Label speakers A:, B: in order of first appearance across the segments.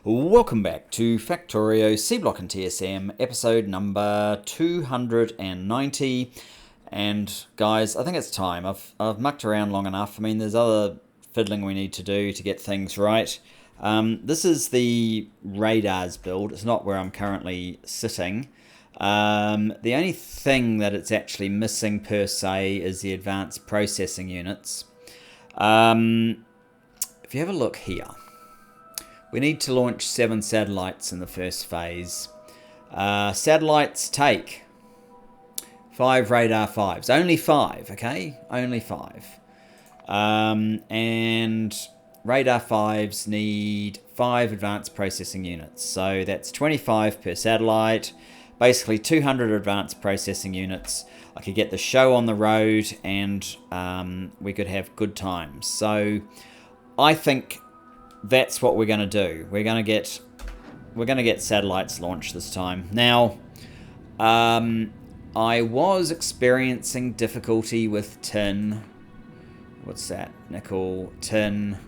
A: Welcome back to Factorio Seablock TSM, episode number 290. And guys, I think it's time. I've mucked around long enough. I mean, there's other fiddling we need to do to get things right. This is the radars build. It's not where I'm currently sitting. The only thing that it's actually missing per se is the advanced processing units. If you have a look here, we need to launch 7 satellites in the first phase. Satellites take 5 radar 5s. Only 5, okay? Only 5. And radar 5s need 5 advanced processing units. So that's 25 per satellite. Basically 200 advanced processing units. I could get the show on the road and we could have good times. So I think that's what we're going to do. We're going to get satellites launched this time. Now, I was experiencing difficulty with tin. What's that? Nickel, tin.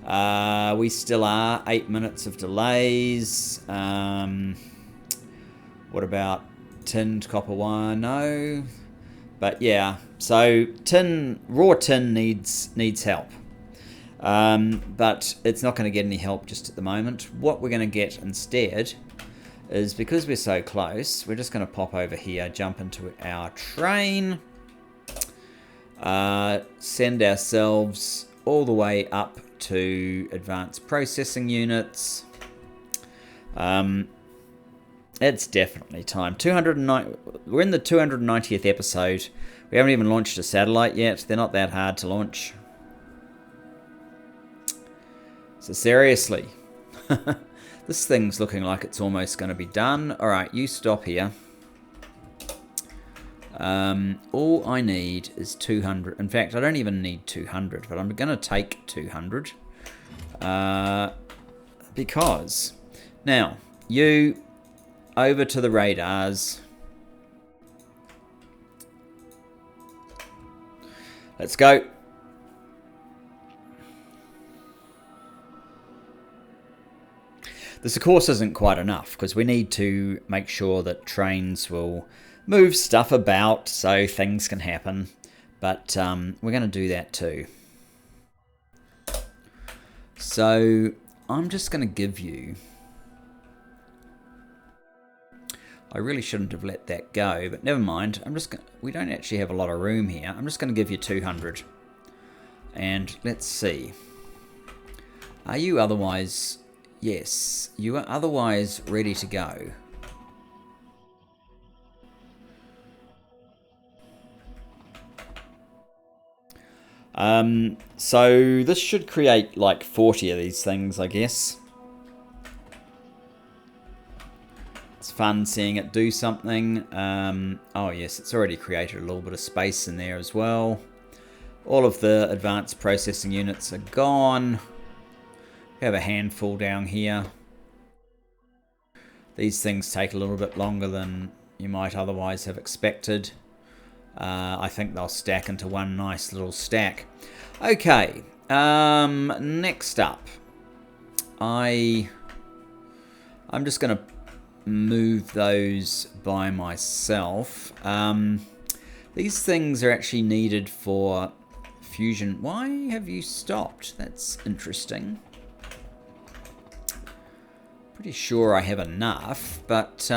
A: We still are. 8 minutes of delays. What about tinned copper wire? No. But yeah, so raw tin needs help. But it's not going to get any help just at the moment. What we're going to get instead is, because we're so close, we're just going to pop over here, jump into our train, send ourselves all the way up to advanced processing units. It's definitely time. 209. We're in the 290th episode. We haven't even launched a satellite yet. They're not that hard to launch. So seriously, this thing's looking like it's almost going to be done. All right, you stop here. All I need is 200. In fact, I don't even need 200, but I'm going to take 200. Because, now, you, over to the radars. Let's go. This, of course, isn't quite enough, because we need to make sure that trains will move stuff about so things can happen. But we're going to do that too. So I'm just going to give you... I really shouldn't have let that go, but never mind. We don't actually have a lot of room here. I'm just going to give you 200. And let's see. Are you otherwise... Yes, you are otherwise ready to go. So this should create like 40 of these things, I guess. It's fun seeing it do something. Oh yes, it's already created a little bit of space in there as well. All of the advanced processing units are gone. We have a handful down here. These things take a little bit longer than you might otherwise have expected. I think they'll stack into one nice little stack. Okay, next up, I'm just going to move those by myself. These things are actually needed for fusion. Why have you stopped? That's interesting. Pretty sure I have enough, but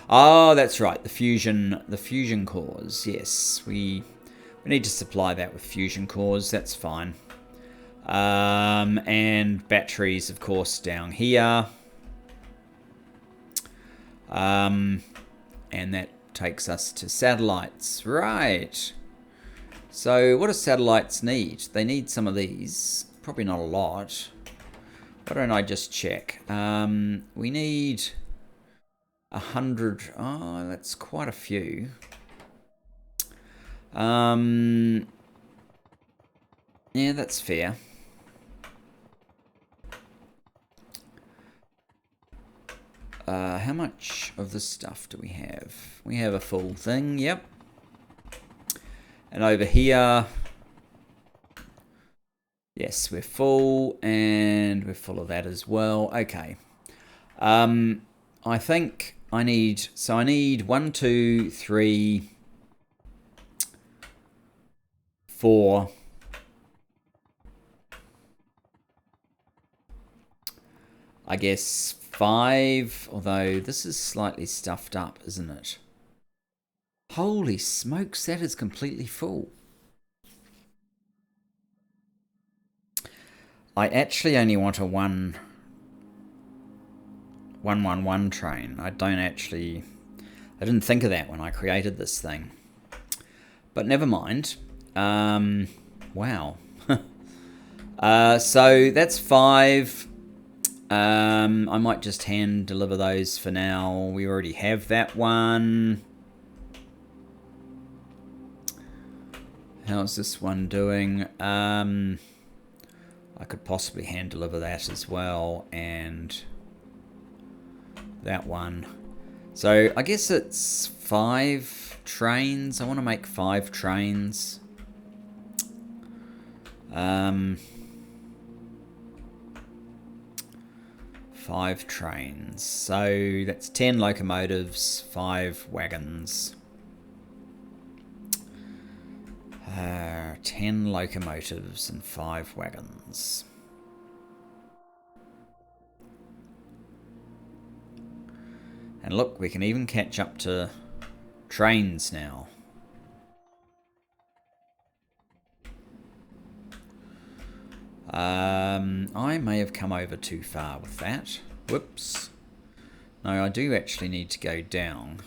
A: oh, that's right, the fusion cores. Yes, we need to supply that with fusion cores. That's fine. And batteries, of course, down here. And that takes us to satellites, right? So what do satellites need? They need some of these. Probably not a lot. Why don't I just check? We need 100. Oh, that's quite a few. Yeah, that's fair. How much of this stuff do we have? We have a full thing, yep. And over here, Yes, we're full, and we're full of that as well. Okay. I think I need 1, 2, 3, 4. I guess 5, although this is slightly stuffed up, isn't it? Holy smokes, that is completely full. I actually only want a 111 train. I didn't think of that when I created this thing. But never mind. Wow. So that's 5. I might just hand deliver those for now. We already have that one. How's this one doing? I could possibly hand deliver that as well, and that one. So I guess it's 5 trains. I want to make 5 trains. 5 trains. So that's 10 locomotives, 5 wagons. 10 locomotives and 5 wagons. And look, we can even catch up to trains now. I may have come over too far with that. Whoops. No, I do actually need to go down.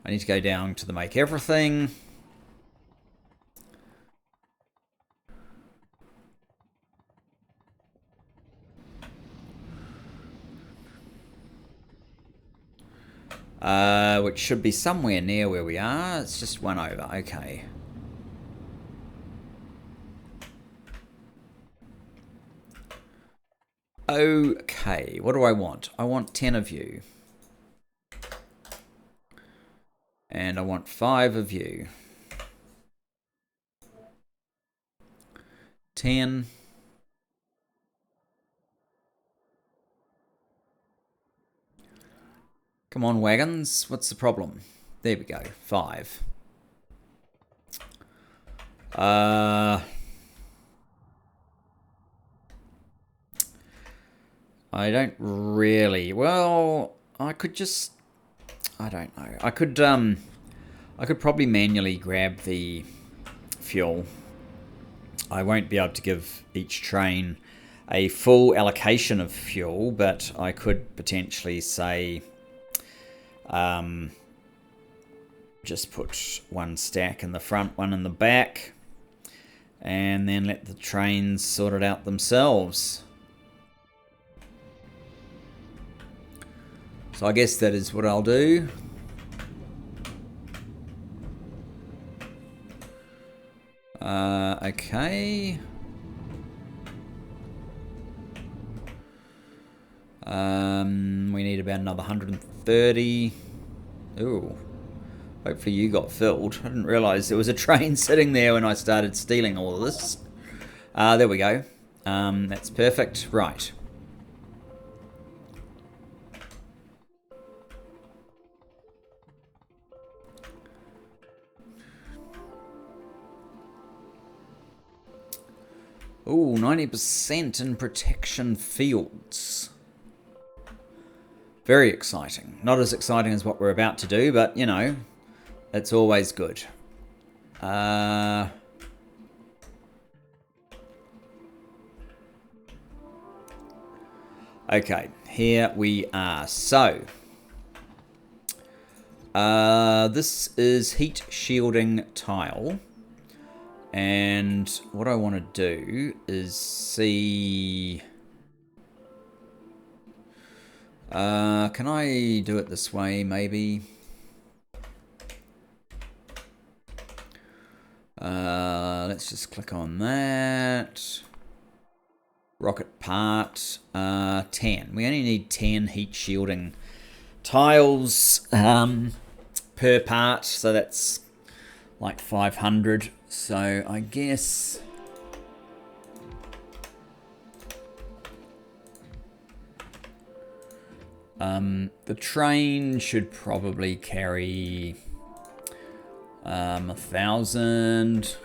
A: I need to go down to the make everything. Which should be somewhere near where we are. It's just 1 over. Okay. Okay, what do I want? I want 10 of you. And I want 5 of you. 10. Come on, wagons. What's the problem? There we go. 5. I don't really... Well, I could just... I don't know. I could probably manually grab the fuel. I won't be able to give each train a full allocation of fuel, but I could potentially say... just put 1 stack in the front, 1 in the back, and then let the trains sort it out themselves. So I guess that is what I'll do. Okay. We need about another 130. Ooh. Hopefully you got filled. I didn't realise there was a train sitting there when I started stealing all of this. There we go. That's perfect. Right. Ooh, 90% in protection fields. Very exciting. Not as exciting as what we're about to do, but, you know, it's always good. Okay, here we are. So, this is heat shielding tile. And what I want to do is see... can I do it this way, maybe? Let's just click on that. Rocket part, 10. We only need 10 heat shielding tiles per part, so that's like 500. So I guess The train should probably carry 1,000.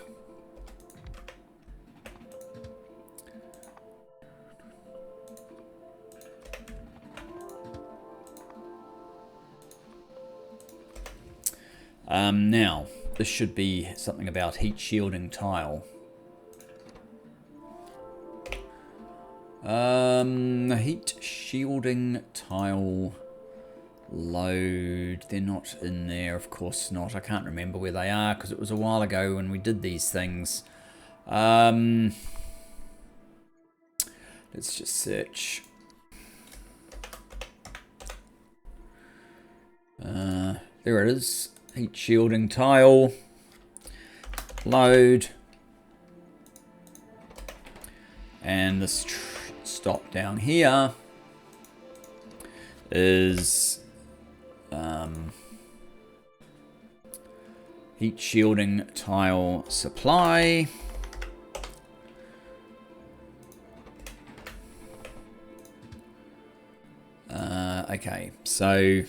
A: Now, this should be something about heat shielding tile. Heat shielding tile load. They're not in there, of course not. I can't remember where they are because it was a while ago when we did these things. Let's just search. There it is. Heat shielding tile. Load. And this stop down here is heat shielding tile supply. Okay, so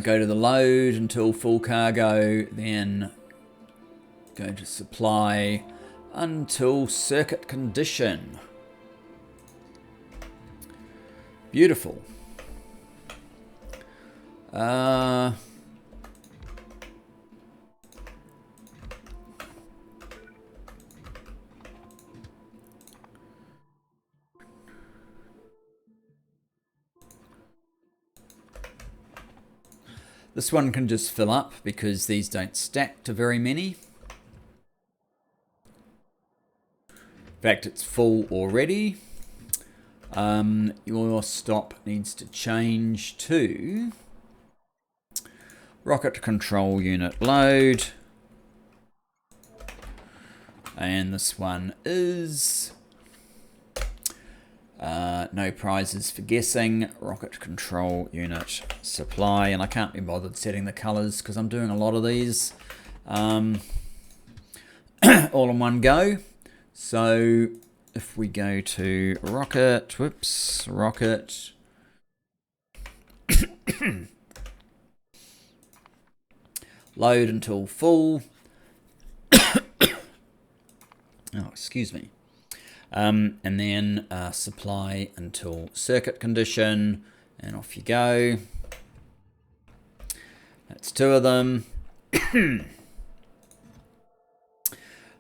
A: go to the load until full cargo, then go to supply until circuit condition. Beautiful. This one can just fill up because these don't stack to very many. In fact, it's full already. Your stop needs to change to rocket control unit load. And this one is no prizes for guessing, rocket control unit supply. And I can't be bothered setting the colors because I'm doing a lot of these all in one go. So if we go to rocket, rocket, load until full. Oh, excuse me. And then supply until circuit condition, and off you go. That's two of them.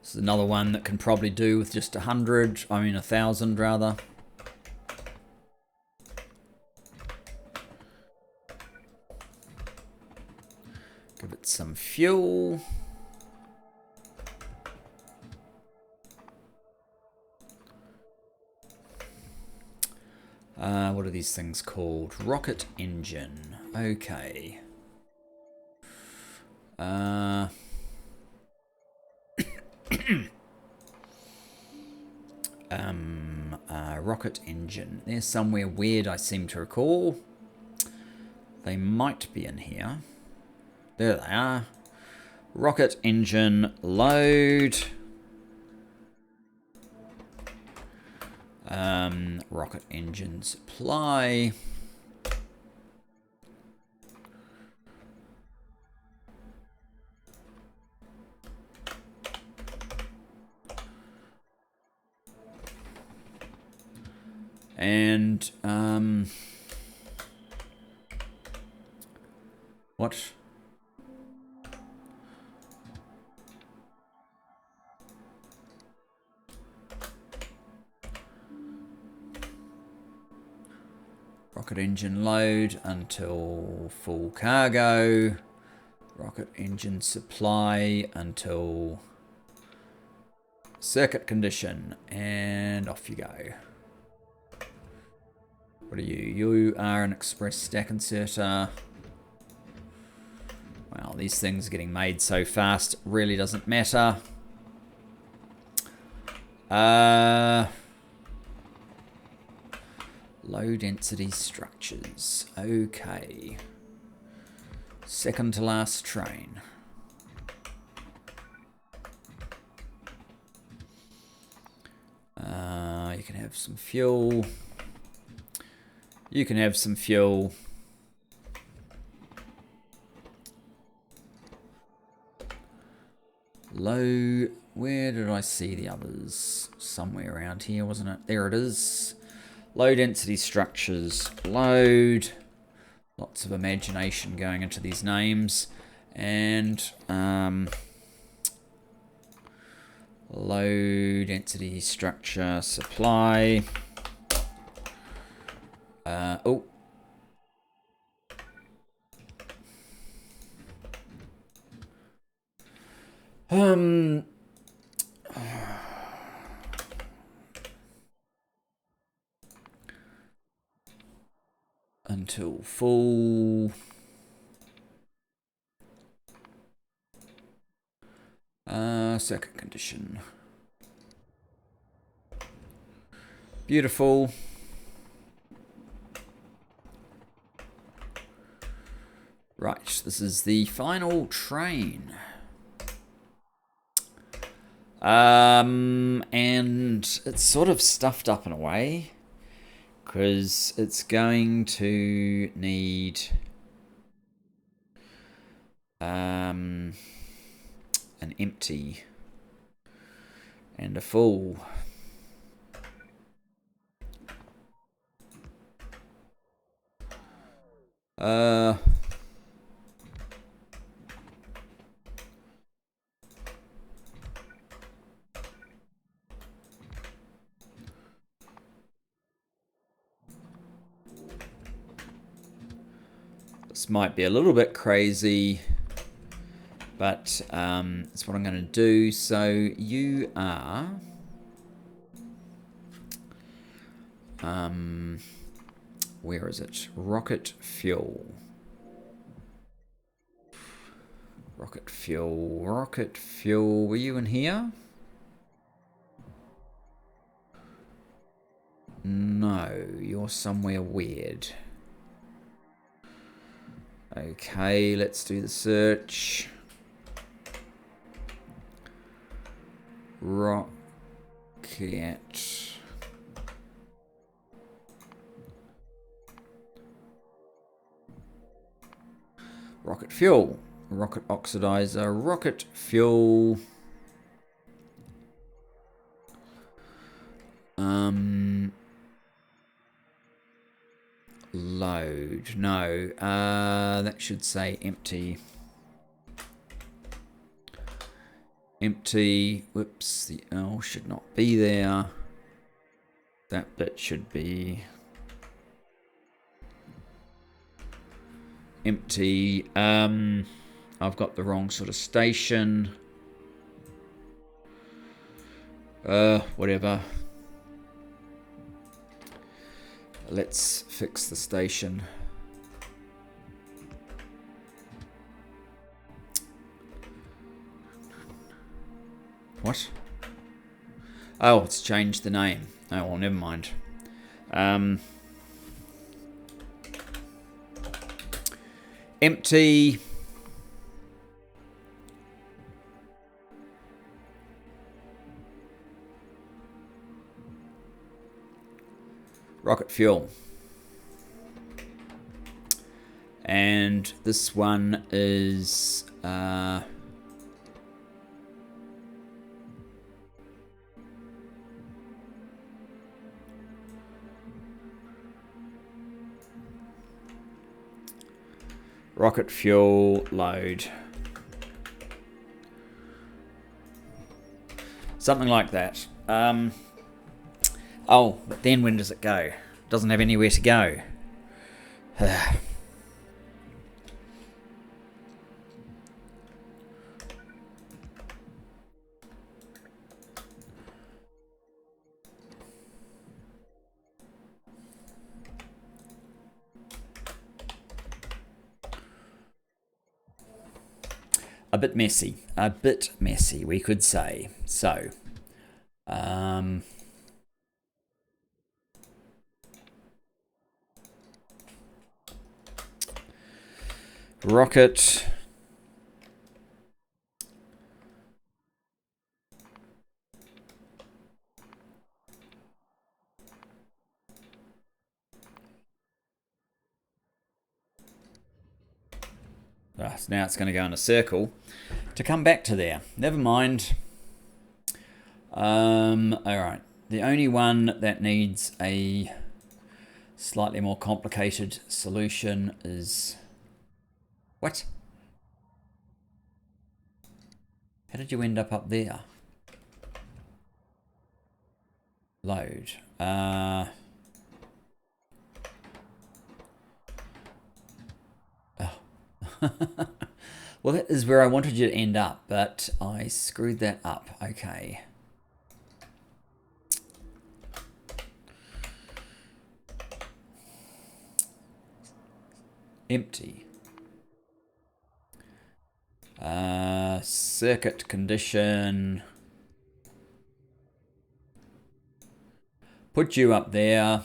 A: This is another one that can probably do with just 1,000 rather. Give it some fuel. What are these things called? Rocket engine. Okay. Rocket engine. They're somewhere weird, I seem to recall. They might be in here. There they are. Rocket engine load. Rocket engine supply. And what? Rocket engine load until full cargo. Rocket engine supply until circuit condition. And off you go. What are you? You are an express stack inserter. Wow, these things are getting made so fast, it really doesn't matter. Low density structures. Okay. Second to last train. You can have some fuel. You can have some fuel. Low. Where did I see the others? Somewhere around here, wasn't it? There it is. Low density structures. Load. Lots of imagination going into these names. And low density structure supply. Oh. Until full. Second condition. Beautiful. Right, this is the final train. And it's sort of stuffed up in a way, because it's going to need an empty and a full. This might be a little bit crazy, but that's what I'm going to do. So you are where is it? Rocket fuel. Rocket fuel. Rocket fuel. Were you in here? No, you're somewhere weird. Okay, let's do the search. Rocket. Rocket fuel. Rocket oxidizer. Rocket fuel. Load. No. That should say empty. Empty. Whoops. The L should not be there. That bit should be empty. I've got the wrong sort of station. Whatever. Let's fix the station. What? Oh, it's changed the name. Oh, well, never mind. Empty. Rocket fuel. And this one is rocket fuel load. Something like that. Oh, but then when does it go? Doesn't have anywhere to go. A bit messy, we could say. So, rocket So now it's going to go in a circle to come back to there. Never mind. Alright. The only one that needs a slightly more complicated solution is... What? How did you end up there? Load. Oh. Well, that is where I wanted you to end up, but I screwed that up. Okay. Empty. Circuit condition. Put you up there.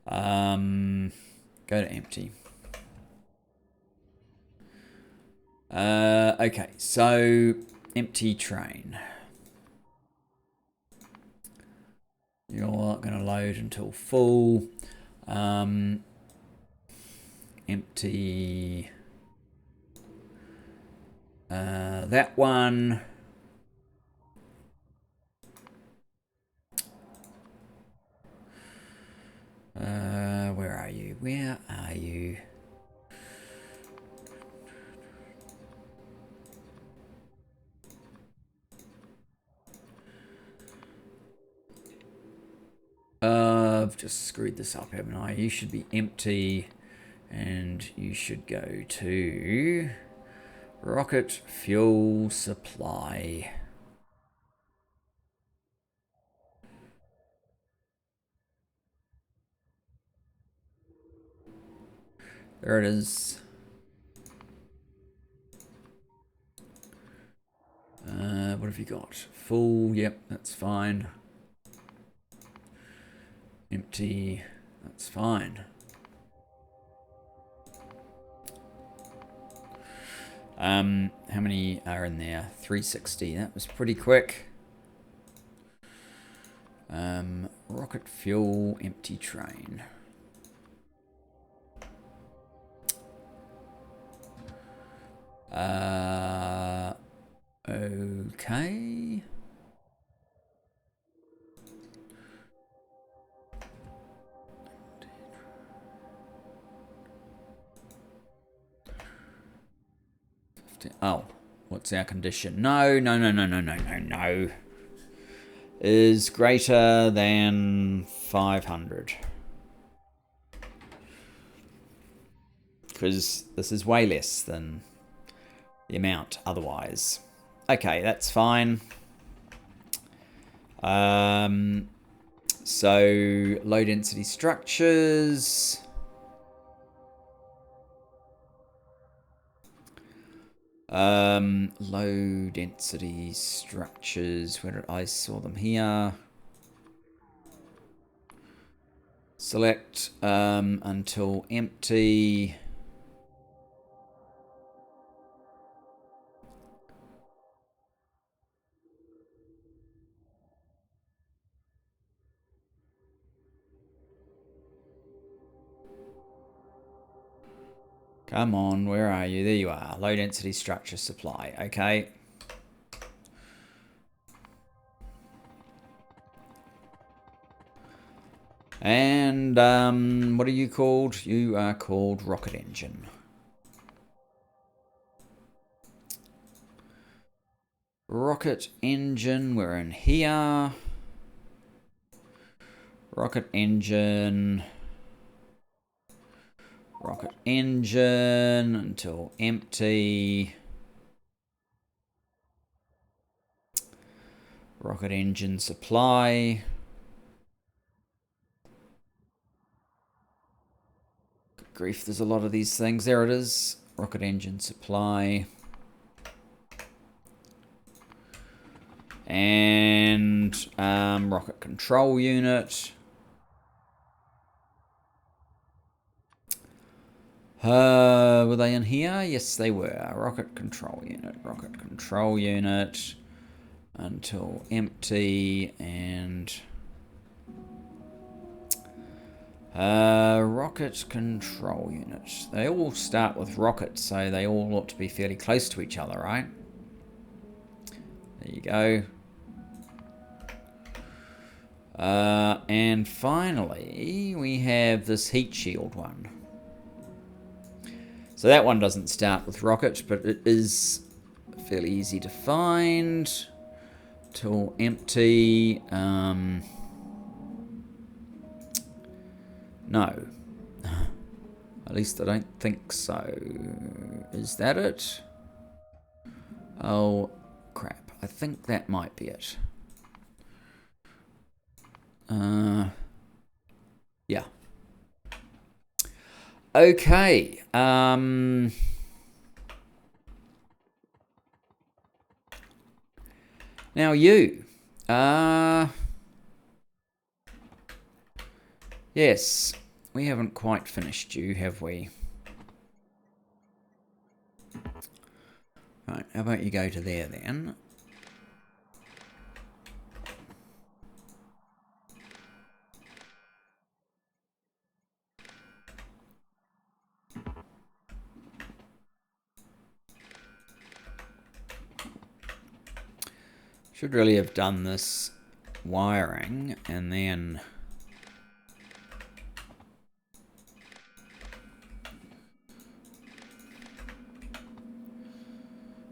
A: Go to empty. Okay, so empty train. You're not going to load until full. Empty. That one. Where are you? Where are you? I've just screwed this up, haven't I? You should be empty, and you should go to rocket fuel supply. There it is. What have you got? Full, yep, that's fine. Empty, that's fine. How many are in there? 360, that was pretty quick. Rocket fuel, empty train. Okay. Oh, what's our condition? No. Is greater than 500. Because this is way less than the amount otherwise. Okay, that's fine. So low density structures. Low density structures. Where did I saw them here? Select until empty. Come on, where are you? There you are. Low density structure supply. Okay. And what are you called? You are called rocket engine. Rocket engine, we're in here. Rocket engine. Rocket engine until empty. Rocket engine supply. Good grief, there's a lot of these things. There it is. Rocket engine supply. And rocket control unit. Were they in here? Yes, they were. Rocket control unit. Rocket control unit until empty and Rocket control unit. They all start with rocket, so they all ought to be fairly close to each other, right? There you go. And finally, we have this heat shield one. So that one doesn't start with rocket, but it is fairly easy to find. Tool empty. No. At least I don't think so. Is that it? Oh, crap. I think that might be it. Yeah. Okay. Now you. Yes. We haven't quite finished you, have we? Right, how about you go to there then? Should really have done this wiring and then...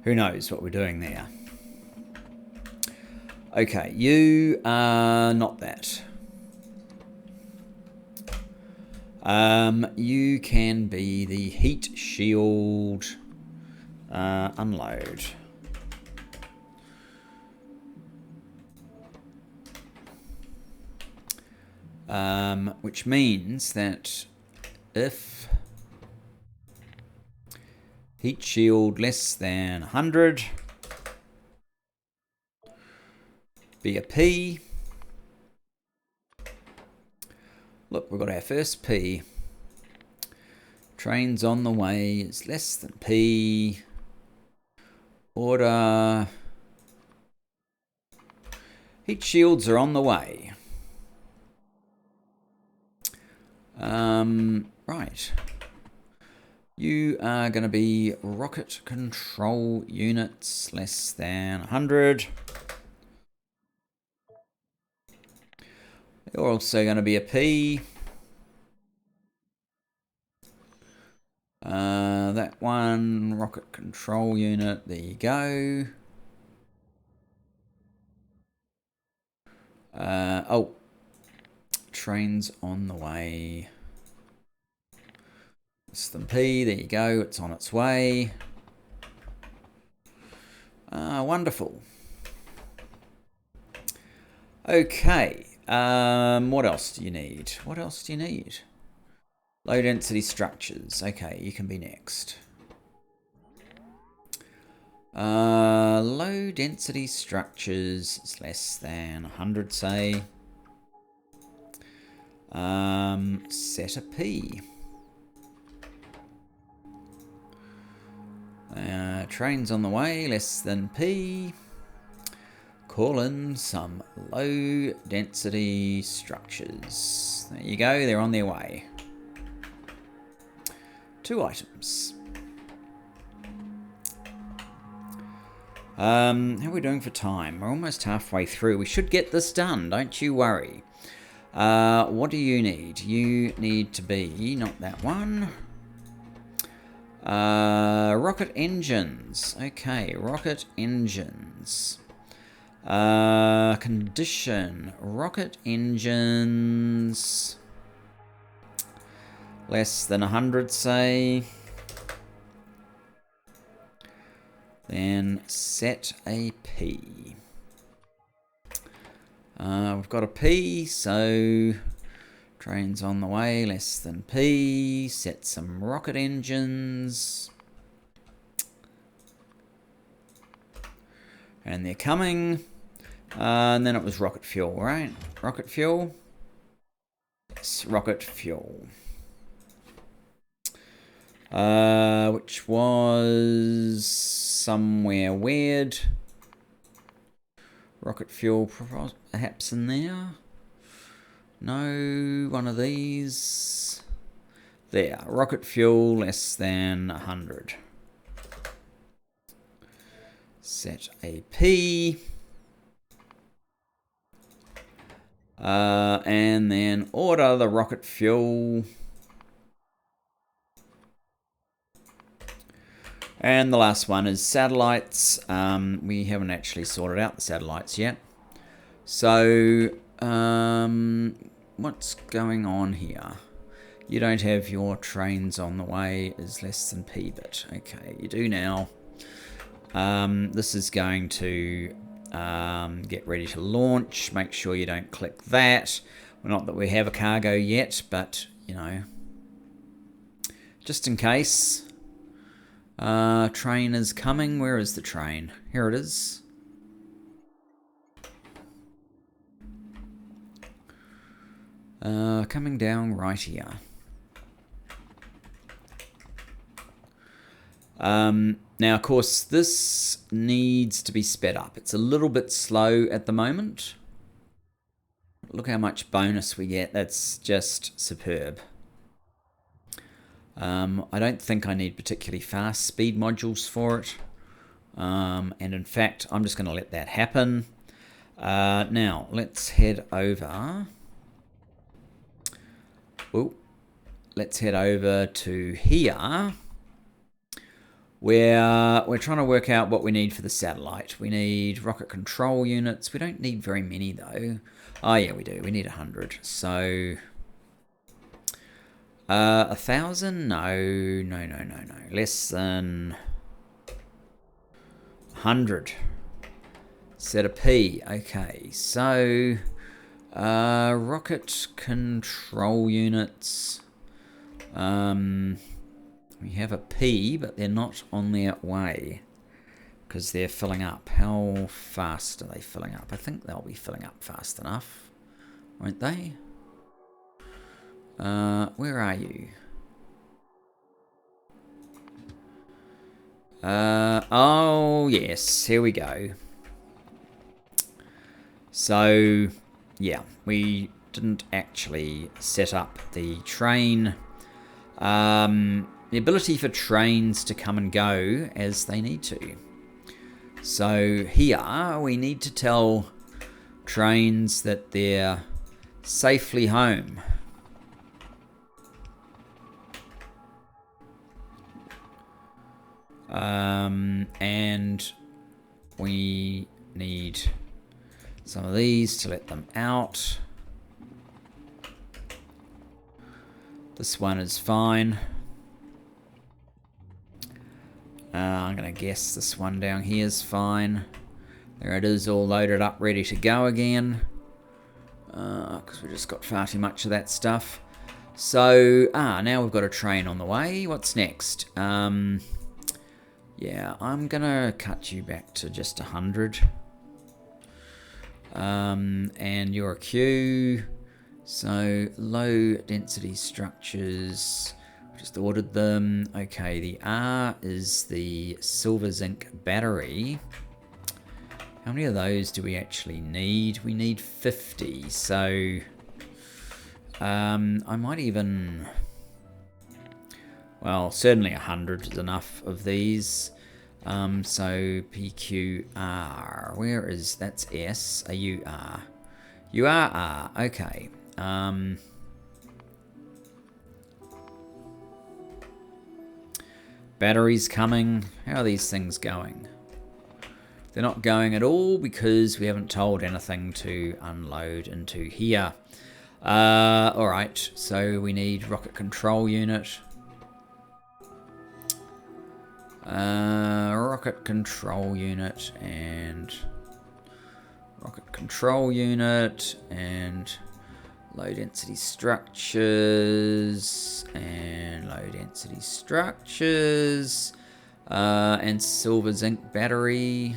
A: Who knows what we're doing there. Okay, you are not that. You can be the heat shield unload. Which means that if heat shield less than 100, be a P. Look, we've got our first P. Trains on the way is less than P. Order. Heat shields are on the way. Right. You are going to be rocket control units less than 100. You're also going to be a P. That one, rocket control unit, there you go. Oh, trains on the way. System P, there you go, it's on its way. Wonderful. Okay, what else do you need? What else do you need? Low density structures. Okay, you can be next. Low density structures is less than 100, say. Set a P. Trains on the way, less than P. Call in some low density structures. There you go, they're on their way. 2 items. How are we doing for time? We're almost halfway through. We should get this done, don't you worry. What do you need? You need to be, not that one. Rocket engines. Okay, rocket engines. Condition. Rocket engines. Less than 100, say. Then set a P. We've got a P, so trains on the way, less than P. Set some rocket engines. And they're coming. And then it was rocket fuel, right? Rocket fuel? Yes, rocket fuel. Which was somewhere weird. Rocket fuel perhaps in there. No, one of these. There, rocket fuel less than 100. Set a P. And then order the rocket fuel. And the last one is satellites. We haven't actually sorted out the satellites yet. So, what's going on here? You don't have your trains on the way is less than P-bit. Okay, you do now. This is going to get ready to launch. Make sure you don't click that. Well, not that we have a cargo yet, but, you know, just in case. Train is coming. Where is the train? Here it is. Coming down right here. Now, of course, this needs to be sped up. It's a little bit slow at the moment. Look how much bonus we get. That's just superb. I don't think I need particularly fast speed modules for it. And in fact, I'm just going to let that happen. Now, let's head over. Oh, let's head over to here, where we're trying to work out what we need for the satellite. We need rocket control units. We don't need very many, though. Oh, yeah, we do. We need 100. So, 1,000? No. Less than 100. Set a P. Okay, so rocket control units. We have a P, but they're not on their way because they're filling up. How fast are they filling up? I think they'll be filling up fast enough, won't they? Where are you? Oh, yes, here we go. So, yeah, we didn't actually set up the train. The ability for trains to come and go as they need to. So here we need to tell trains that they're safely home. And we need some of these to let them out. This one is fine. I'm going to guess this one down here is fine. There it is, all loaded up, ready to go again. Because we just got far too much of that stuff. So, now we've got a train on the way. What's next? Yeah, I'm going to cut you back to just 100. And you're a queue. So, low density structures. Just ordered them. Okay, the R is the silver zinc battery. How many of those do we actually need? We need 50. So, I might even... Well, certainly 100 is enough of these. So, PQR. Where is... That's S. A UR. URR. Okay. Batteries coming. How are these things going? They're not going at all because we haven't told anything to unload into here. Alright, so we need rocket control unit. Rocket control unit and rocket control unit and low density structures and low density structures and silver zinc battery.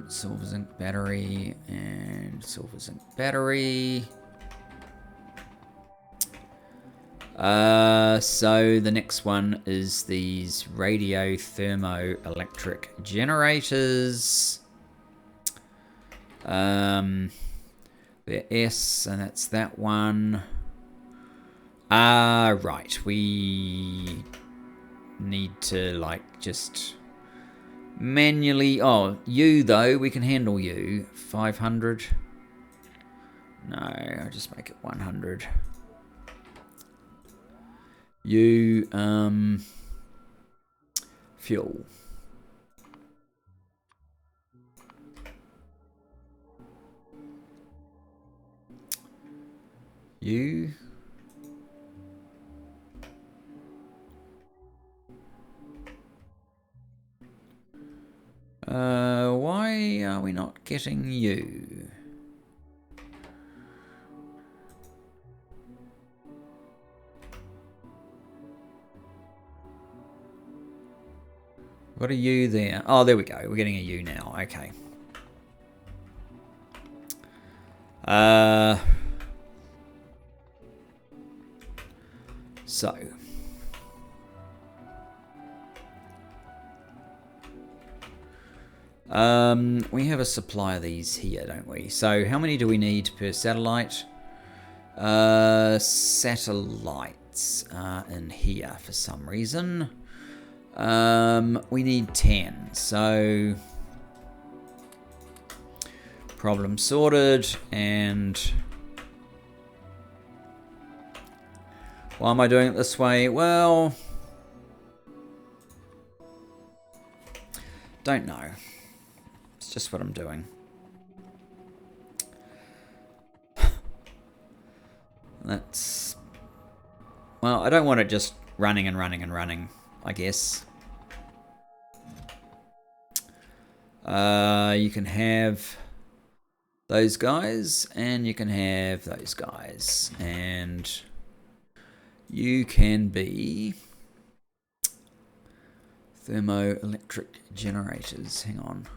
A: Silver zinc battery and silver zinc battery. So the next one is these radio thermoelectric generators. The S, and that's that one. Right. We need to, like, just manually... Oh, U, though. We can handle U. 500. No, I'll just make it 100. U, fuel. U. Why are we not getting U? Got a U there. Oh, there we go. We're getting a U now. Okay. So. We have a supply of these here, don't we? So how many do we need per satellite? Satellites are in here for some reason. We need 10. So problem sorted. And why am I doing it this way? Well, don't know. It's just what I'm doing. That's... Well, I don't want it just running and running and running, I guess. You can have those guys, and you can have those guys. And you can be thermoelectric generators. Hang on.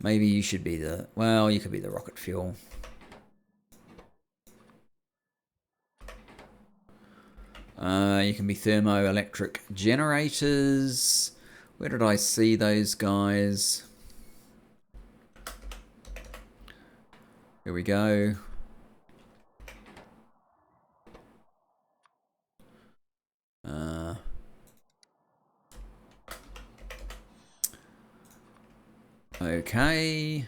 A: Maybe you should be the... Well, you could be the rocket fuel. You can be thermoelectric generators. Where did I see those guys? Here we go. Okay.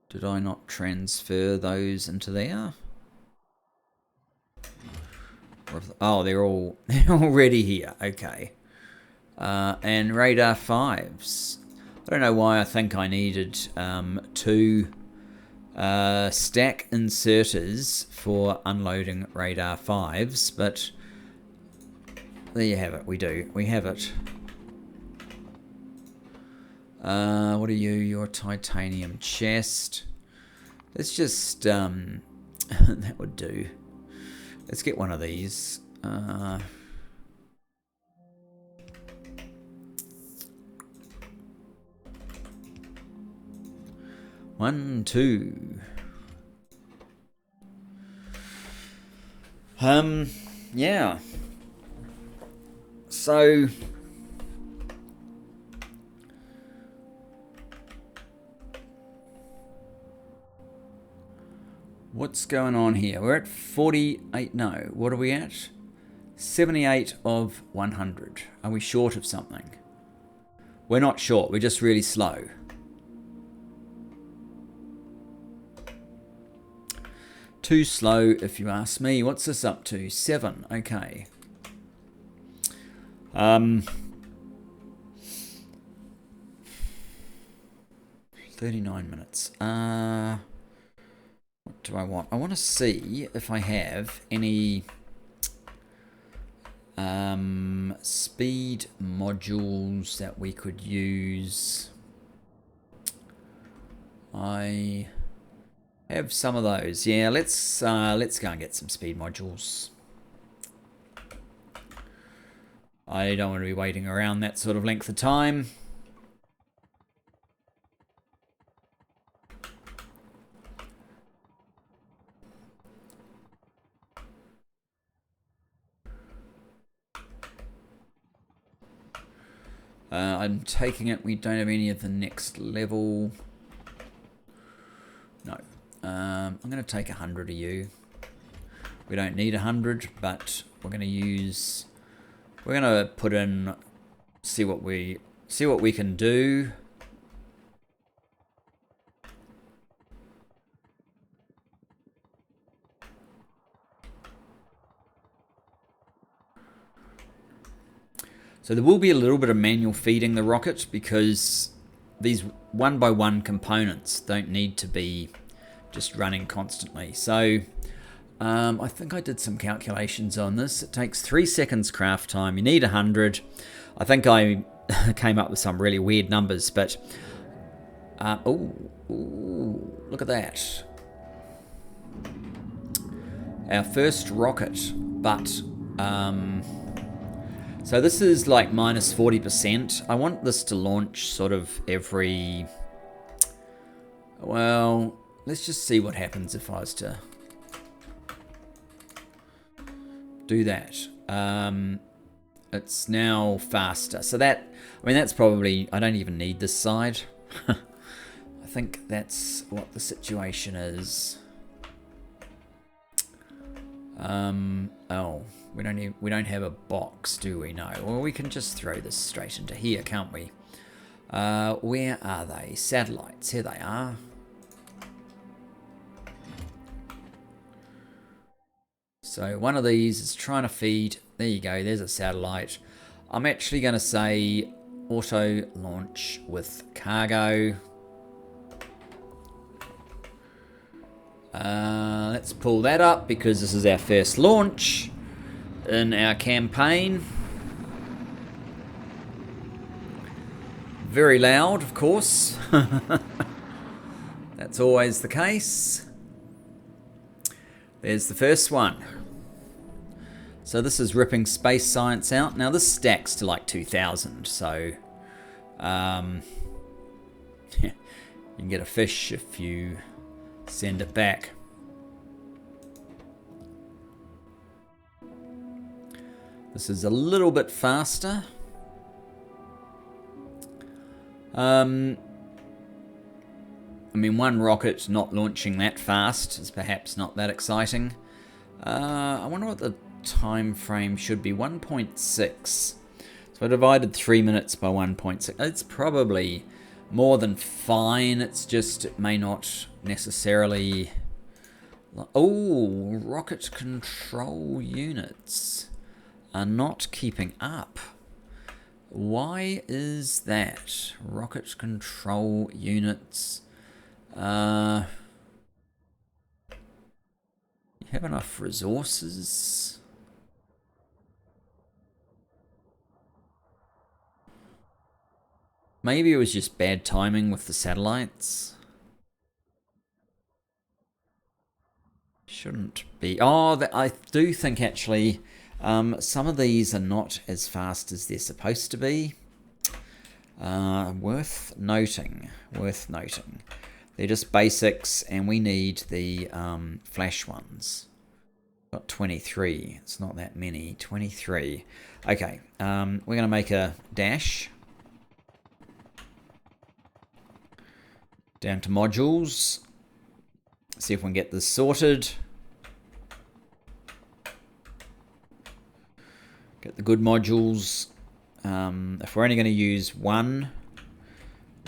A: Did I not transfer those into there? Oh, they're already here. Okay. And radar 5s. I don't know why I think I needed 2 stack inserters for unloading radar 5s, but there you have it. We do. We have it. What are you? Your titanium chest. Let's just that would do. Let's get one of these. 1, 2. Yeah. So what's going on here? We're at 48. No, what are we at? 78 of 100. Are we short of something? We're not short. We're just really slow. Too slow, if you ask me. What's this up to? 7. Okay. 39 minutes. What do I want? I want to see if I have any speed modules that we could use. I have some of those. Yeah, let's go and get some speed modules. I don't want to be waiting around that sort of length of time. I'm taking it we don't have any of the next level. No. I'm going to take 100 of you. We don't need 100, but we're going to use... We're going to put in... See what we can do. So there will be a little bit of manual feeding the rocket because these one-by-one components don't need to be just running constantly. So I think I did some calculations on this. It takes 3 seconds craft time. You need 100. I think I came up with some really weird numbers, but ooh, look at that. Our first rocket, but so this is like minus 40%. I want this to launch sort of every... Well, let's just see what happens if I was to do that. It's now faster. So that, I mean, that's probably... I don't even need this side. I think that's what the situation is. Oh, we don't have a box, do we? No. Well, we can just throw this straight into here, can't we? Where are they? Satellites. Here they are. So one of these is trying to feed. There you go. There's a satellite. I'm actually going to say auto launch with cargo. Let's pull that up because this is our first launch in our campaign. Very loud, of course. That's always the case. There's the first one. So this is ripping space science out. Now this stacks to like 2,000, so you can get a fish if you send it back. This is a little bit faster. I mean, one rocket not launching that fast is perhaps not that exciting. I wonder what the time frame should be. 1.6. So I divided 3 minutes by 1.6. It's probably more than fine. It's just it may not necessarily... Oh, rocket control units are not keeping up. Why is that? Rocket control units. You have enough resources? Maybe it was just bad timing with the satellites. Shouldn't be. Oh, I do think actually some of these are not as fast as they're supposed to be. Worth noting. Worth noting. They're just basics, and we need the flash ones. Got 23. It's not that many. 23. Okay. We're going to make a dash. Down to modules. See if we can get this sorted. Get the good modules. If we're only going to use one,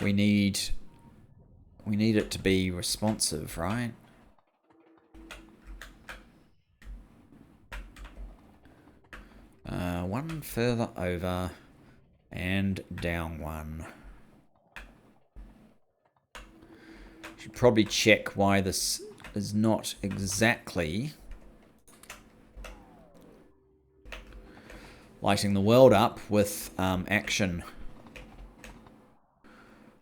A: we need it to be responsive, right? One further over and down one. Should probably check why this is not exactly lighting the world up with action.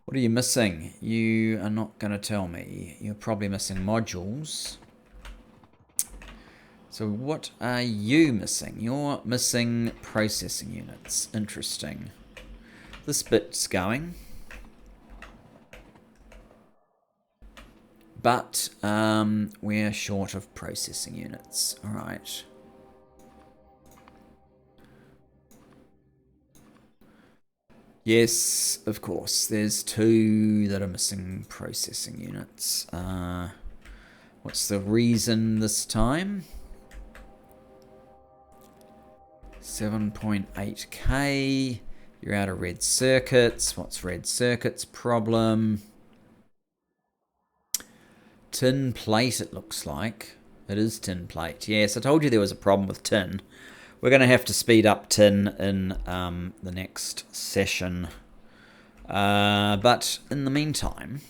A: What are you missing? You are not going to tell me. You're probably missing modules. So what are you missing? You're missing processing units. Interesting. This bit's going. But we're short of processing units. All right. Yes, of course. There's 2 that are missing processing units. What's the reason this time? 7.8k. You're out of red circuits. What's red circuits problem? Tin plate, it looks like. It is tin plate. Yes, I told you there was a problem with tin. We're going to have to speed up tin in the next session. But in the meantime...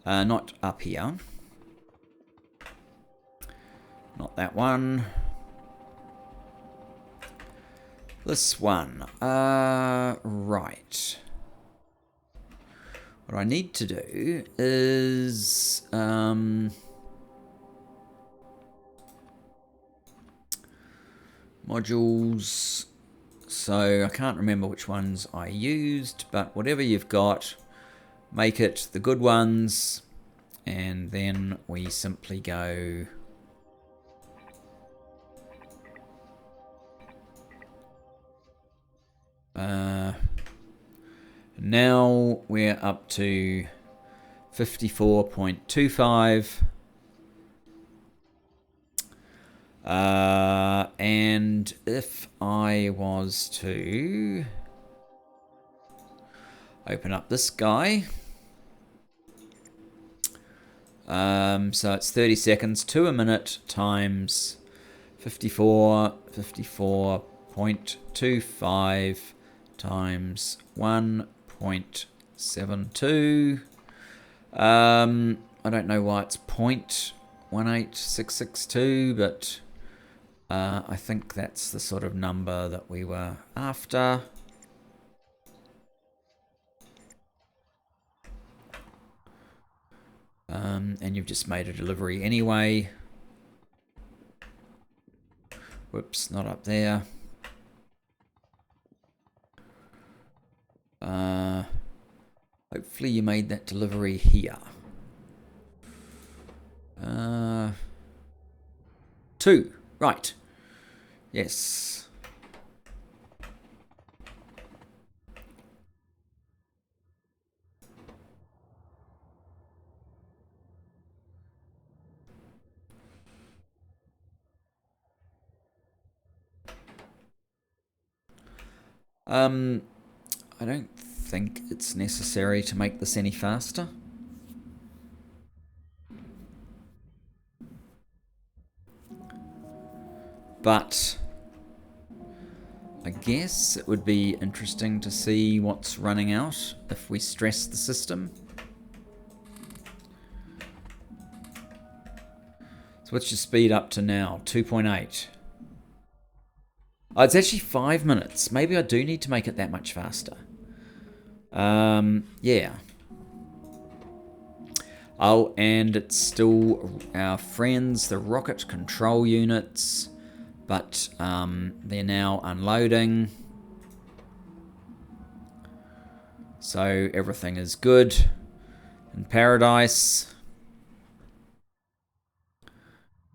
A: not up here. Not that one. This one. Right. What I need to do is... modules. So I can't remember which ones I used, but whatever you've got, make it the good ones, and then we simply go... now we're up to 54.25. And if I was to open up this guy, so it's 30 seconds to a minute times 54.25 times 1.72. I don't know why it's 0.18662, but I think that's the sort of number that we were after. And you've just made a delivery anyway. Whoops, not up there. Hopefully you made that delivery here. 2, right. Yes. I don't think it's necessary to make this any faster. But I guess it would be interesting to see what's running out if we stress the system. So what's your speed up to now? 2.8. Oh, it's actually 5 minutes. Maybe I do need to make it that much faster. Yeah. Oh, and it's still our friends, the rocket control units, but they're now unloading. So everything is good in paradise.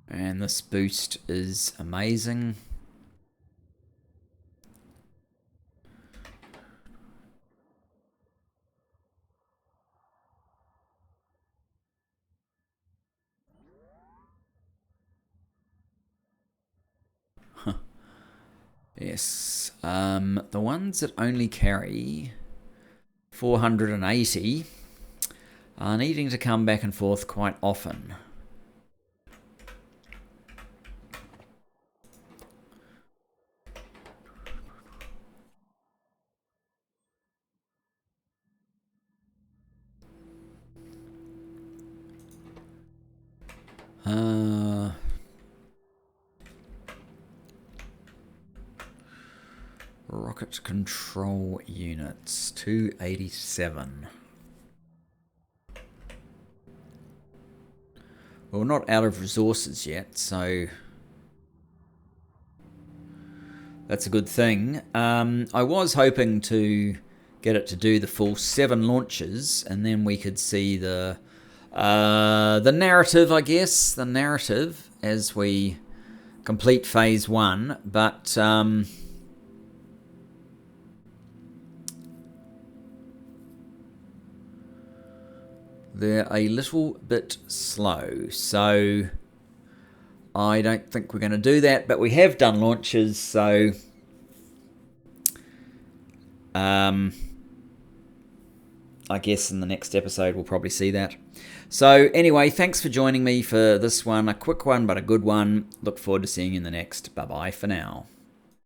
A: And this boost is amazing. Yes, the ones that only carry 480 are needing to come back and forth quite often. Rocket control units, 287. Well, we're not out of resources yet, so that's a good thing. I was hoping to get it to do the full 7 launches, and then we could see the narrative, I guess, the narrative as we complete phase 1, but they're a little bit slow, so I don't think we're going to do that, but we have done launches, so I guess in the next episode we'll probably see that. So anyway, thanks for joining me for this one, a quick one but a good one. Look forward to seeing you in the next. Bye bye for now.